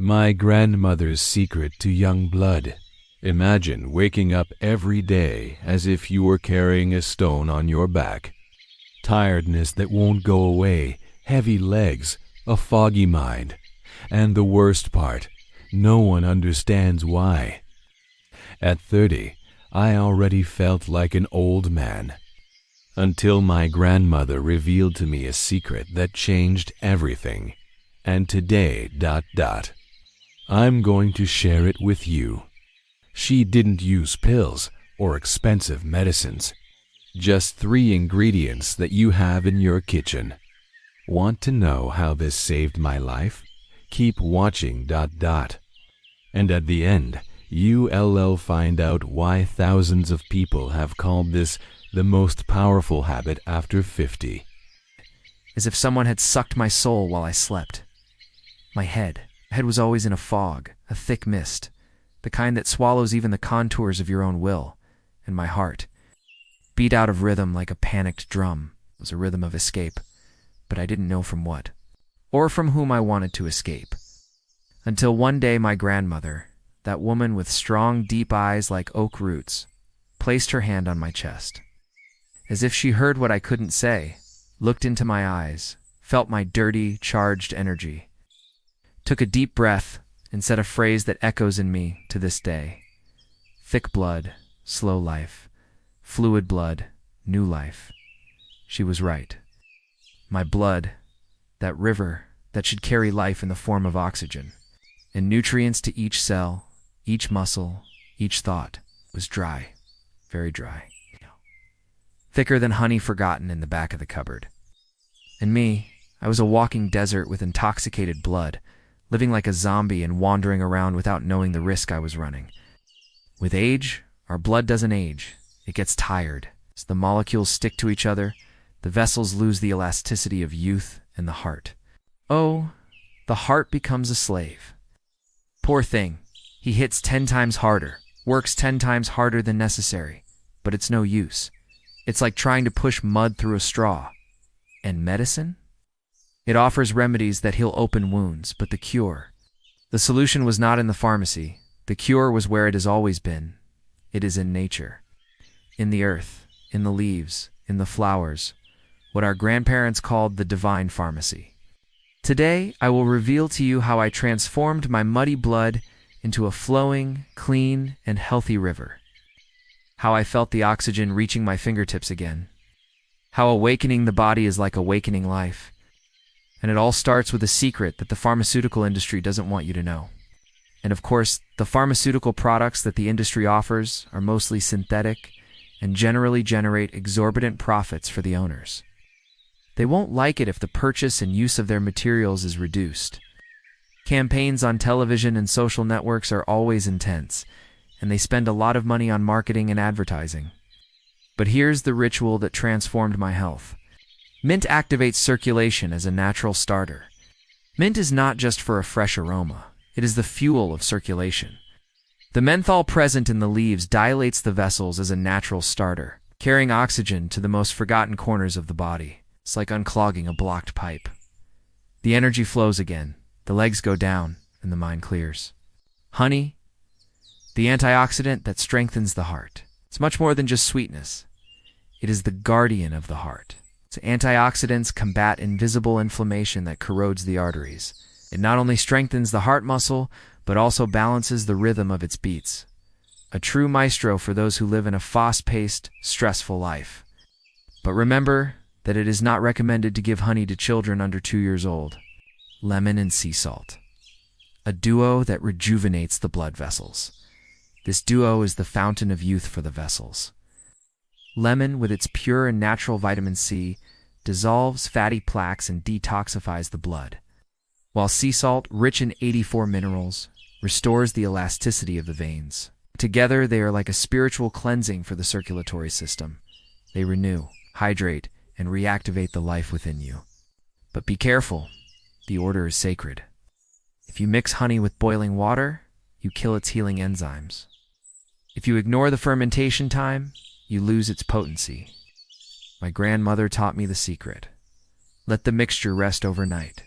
My grandmother's secret to young blood. Imagine waking up every day as if you were carrying a stone on your back. Tiredness that won't go away, heavy legs, a foggy mind. And the worst part, no one understands why. At 30, I already felt like an old man. Until my grandmother revealed to me a secret that changed everything. And today, I'm going to share it with you. She didn't use pills or expensive medicines. Just 3 ingredients that you have in your kitchen. Want to know how this saved my life? Keep watching. And at the end, you'll find out why thousands of people have called this the most powerful habit after 50. As if someone had sucked my soul while I slept. My head was always in a fog, a thick mist, the kind that swallows even the contours of your own will, and my heart, beat out of rhythm like a panicked drum, was a rhythm of escape, but I didn't know from what, or from whom I wanted to escape. Until one day my grandmother, that woman with strong, deep eyes like oak roots, placed her hand on my chest. As if she heard what I couldn't say, looked into my eyes, felt my dirty, charged energy, took a deep breath, and said a phrase that echoes in me to this day. Thick blood, slow life. Fluid blood, new life. She was right. My blood, that river that should carry life in the form of oxygen, and nutrients to each cell, each muscle, each thought, was dry, very dry. Thicker than honey forgotten in the back of the cupboard. And me, I was a walking desert with intoxicated blood, living like a zombie and wandering around without knowing the risk I was running. With age, our blood doesn't age. It gets tired. As the molecules stick to each other, the vessels lose the elasticity of youth and the heart. Oh, the heart becomes a slave. Poor thing. He hits 10 times harder, works 10 times harder than necessary, but it's no use. It's like trying to push mud through a straw. And medicine? It offers remedies that heal open wounds, but the cure. The solution was not in the pharmacy. The cure was where it has always been. It is in nature. In the earth, in the leaves, in the flowers, what our grandparents called the divine pharmacy. Today, I will reveal to you how I transformed my muddy blood into a flowing, clean, and healthy river. How I felt the oxygen reaching my fingertips again. How awakening the body is like awakening life. And it all starts with a secret that the pharmaceutical industry doesn't want you to know. And of course, the pharmaceutical products that the industry offers are mostly synthetic and generally generate exorbitant profits for the owners. They won't like it if the purchase and use of their materials is reduced. Campaigns on television and social networks are always intense, and they spend a lot of money on marketing and advertising. But here's the ritual that transformed my health. Mint activates circulation as a natural starter. Mint is not just for a fresh aroma. It is the fuel of circulation. The menthol present in the leaves dilates the vessels as a natural starter, carrying oxygen to the most forgotten corners of the body. It's like unclogging a blocked pipe. The energy flows again, the legs go down, and the mind clears. Honey, the antioxidant that strengthens the heart. It's much more than just sweetness. It is the guardian of the heart. Its antioxidants combat invisible inflammation that corrodes the arteries. It not only strengthens the heart muscle, but also balances the rhythm of its beats. A true maestro for those who live in a fast-paced, stressful life. But remember that it is not recommended to give honey to children under 2 years old. Lemon and sea salt. A duo that rejuvenates the blood vessels. This duo is the fountain of youth for the vessels. Lemon, with its pure and natural vitamin C, dissolves fatty plaques and detoxifies the blood, while sea salt, rich in 84 minerals, restores the elasticity of the veins. Together, they are like a spiritual cleansing for the circulatory system. They renew, hydrate, and reactivate the life within you. But be careful. The order is sacred. If you mix honey with boiling water, you kill its healing enzymes. If you ignore the fermentation time, you lose its potency. My grandmother taught me the secret. Let the mixture rest overnight.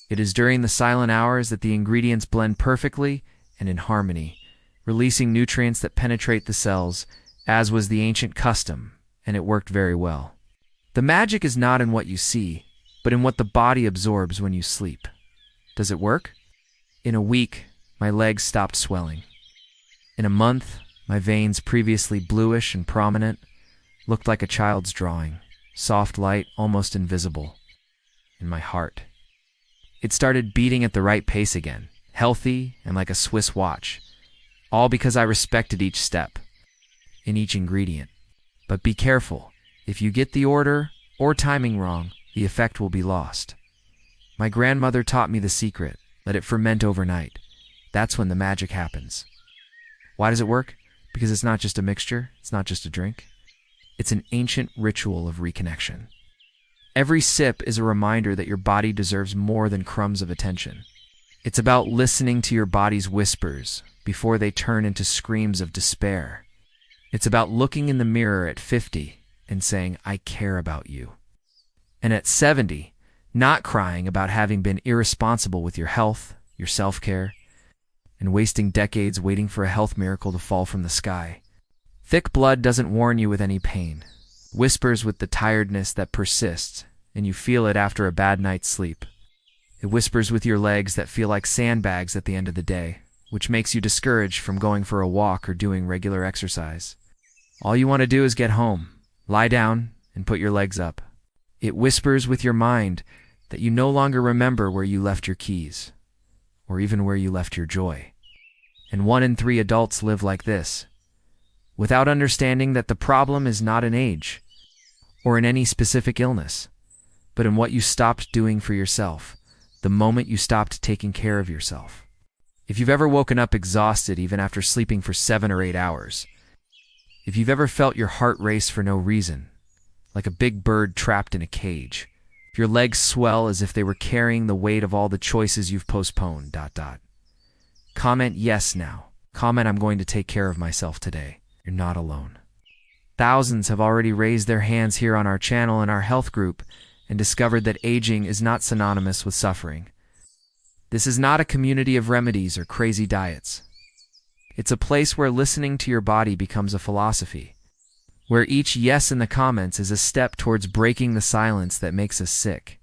It is during the silent hours that the ingredients blend perfectly and in harmony, releasing nutrients that penetrate the cells, as was the ancient custom, and it worked very well. The magic is not in what you see, but in what the body absorbs when you sleep. Does it work? In a week, my legs stopped swelling. In a month, my veins, previously bluish and prominent, looked like a child's drawing, soft light, almost invisible. In my heart, it started beating at the right pace again, healthy and like a Swiss watch, all because I respected each step in each ingredient. But be careful. If you get the order or timing wrong, the effect will be lost. My grandmother taught me the secret. Let it ferment overnight. That's when the magic happens. Why does it work? Because it's not just a mixture. It's not just a drink. It's an ancient ritual of reconnection. Every sip is a reminder that your body deserves more than crumbs of attention. It's about listening to your body's whispers before they turn into screams of despair. It's about looking in the mirror at 50 and saying, I care about you. And at 70, not crying about having been irresponsible with your health, your self-care, and wasting decades waiting for a health miracle to fall from the sky. Thick blood doesn't warn you with any pain, whispers with the tiredness that persists, and you feel it after a bad night's sleep. It whispers with your legs that feel like sandbags at the end of the day, which makes you discouraged from going for a walk or doing regular exercise. All you want to do is get home, lie down, and put your legs up. It whispers with your mind that you no longer remember where you left your keys, or even where you left your joy. And 1 in 3 adults live like this, without understanding that the problem is not in age, or in any specific illness, but in what you stopped doing for yourself, the moment you stopped taking care of yourself. If you've ever woken up exhausted even after sleeping for 7 or 8 hours, if you've ever felt your heart race for no reason, like a big bird trapped in a cage, if your legs swell as if they were carrying the weight of all the choices you've postponed, ... Comment yes now. Comment I'm going to take care of myself today. You're not alone. Thousands have already raised their hands here on our channel and our health group and discovered that aging is not synonymous with suffering. This is not a community of remedies or crazy diets. It's a place where listening to your body becomes a philosophy, where each yes in the comments is a step towards breaking the silence that makes us sick,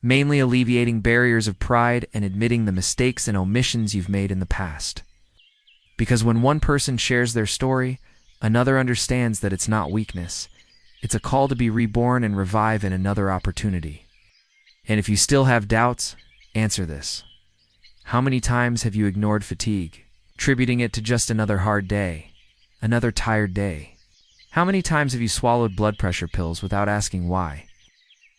mainly alleviating barriers of pride and admitting the mistakes and omissions you've made in the past. Because when one person shares their story, another understands that it's not weakness. It's a call to be reborn and revive in another opportunity. And if you still have doubts, answer this. How many times have you ignored fatigue, attributing it to just another hard day, another tired day? How many times have you swallowed blood pressure pills without asking why?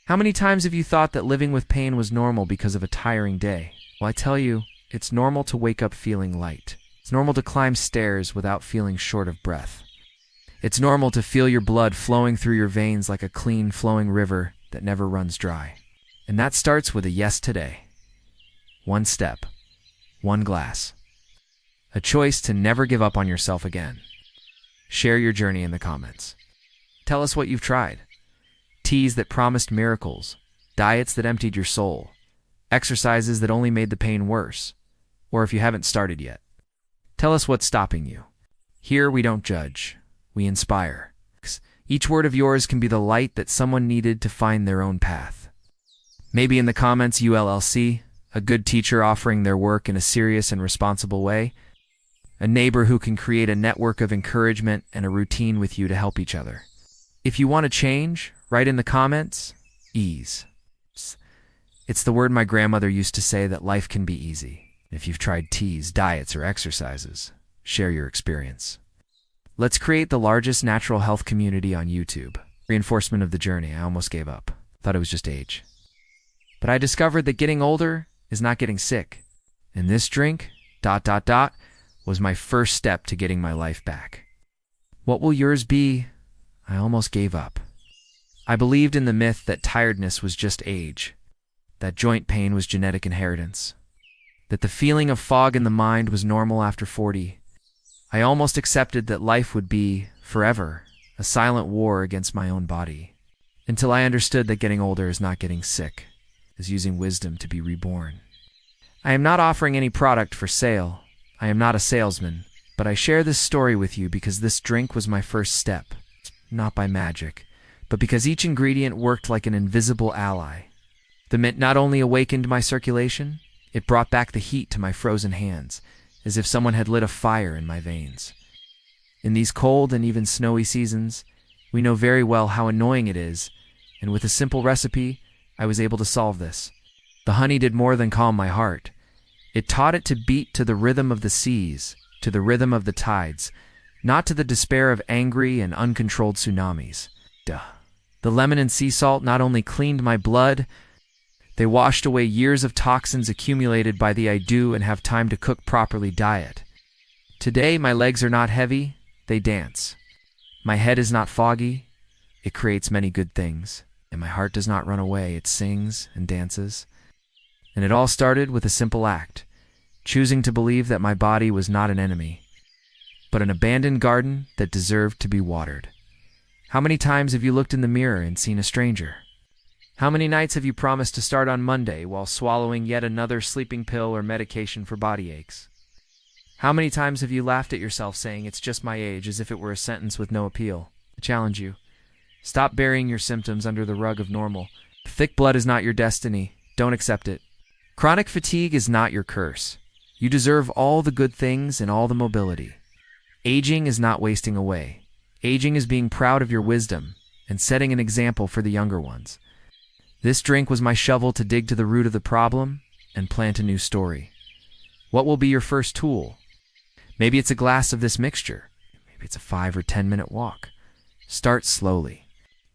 How many times have you thought that living with pain was normal because of a tiring day? Well, I tell you, it's normal to wake up feeling light. It's normal to climb stairs without feeling short of breath. It's normal to feel your blood flowing through your veins like a clean, flowing river that never runs dry. And that starts with a yes today. 1 step. 1 glass. A choice to never give up on yourself again. Share your journey in the comments. Tell us what you've tried. Teas that promised miracles, diets that emptied your soul, exercises that only made the pain worse, or if you haven't started yet. Tell us what's stopping you. Here we don't judge, we inspire. Each word of yours can be the light that someone needed to find their own path. Maybe in the comments ULLC, a good teacher offering their work in a serious and responsible way, a neighbor who can create a network of encouragement and a routine with you to help each other. If you want to change, write in the comments, ease. It's the word my grandmother used to say that life can be easy. If you've tried teas, diets, or exercises, share your experience. Let's create the largest natural health community on YouTube. Reinforcement of the journey. I almost gave up. Thought it was just age. But I discovered that getting older is not getting sick. And this drink, ... was my first step to getting my life back. What will yours be? I almost gave up. I believed in the myth that tiredness was just age, that joint pain was genetic inheritance, that the feeling of fog in the mind was normal after 40. I almost accepted that life would be, forever, a silent war against my own body, until I understood that getting older is not getting sick. is using wisdom to be reborn. I am not offering any product for sale. I am not a salesman, but I share this story with you because this drink was my first step, not by magic, but because each ingredient worked like an invisible ally. The mint not only awakened my circulation, it brought back the heat to my frozen hands, as if someone had lit a fire in my veins. In these cold and even snowy seasons, we know very well how annoying it is, and with a simple recipe, I was able to solve this. The honey did more than calm my heart. It taught it to beat to the rhythm of the seas, to the rhythm of the tides, not to the despair of angry and uncontrolled tsunamis. The lemon and sea salt not only cleaned my blood, they washed away years of toxins accumulated by the I do and have time to cook properly diet. Today, my legs are not heavy, they dance. My head is not foggy, it creates many good things. And my heart does not run away, it sings and dances. And it all started with a simple act, choosing to believe that my body was not an enemy, but an abandoned garden that deserved to be watered. How many times have you looked in the mirror and seen a stranger? How many nights have you promised to start on Monday while swallowing yet another sleeping pill or medication for body aches? How many times have you laughed at yourself saying it's just my age as if it were a sentence with no appeal? I challenge you. Stop burying your symptoms under the rug of normal. Thick blood is not your destiny. Don't accept it. Chronic fatigue is not your curse. You deserve all the good things and all the mobility. Aging is not wasting away. Aging is being proud of your wisdom and setting an example for the younger ones. This drink was my shovel to dig to the root of the problem and plant a new story. What will be your first tool? Maybe it's a glass of this mixture. Maybe it's a 5 or 10 minute walk. Start slowly.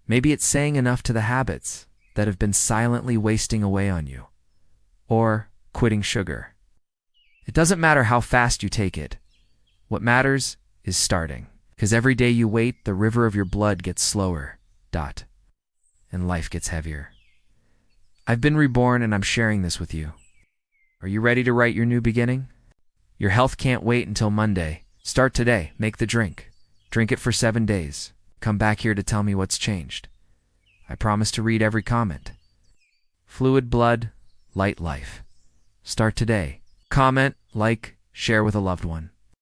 Maybe it's saying enough to the habits that have been silently wasting away on you. Or quitting sugar. It doesn't matter how fast you take it. What matters is starting. Because every day you wait, the river of your blood gets slower. And life gets heavier. I've been reborn and I'm sharing this with you. Are you ready to write your new beginning? Your health can't wait until Monday. Start today. Make the drink. Drink it for 7 days. Come back here to tell me what's changed. I promise to read every comment. Fluid blood, light life. Start today. Comment, like, share with a loved one.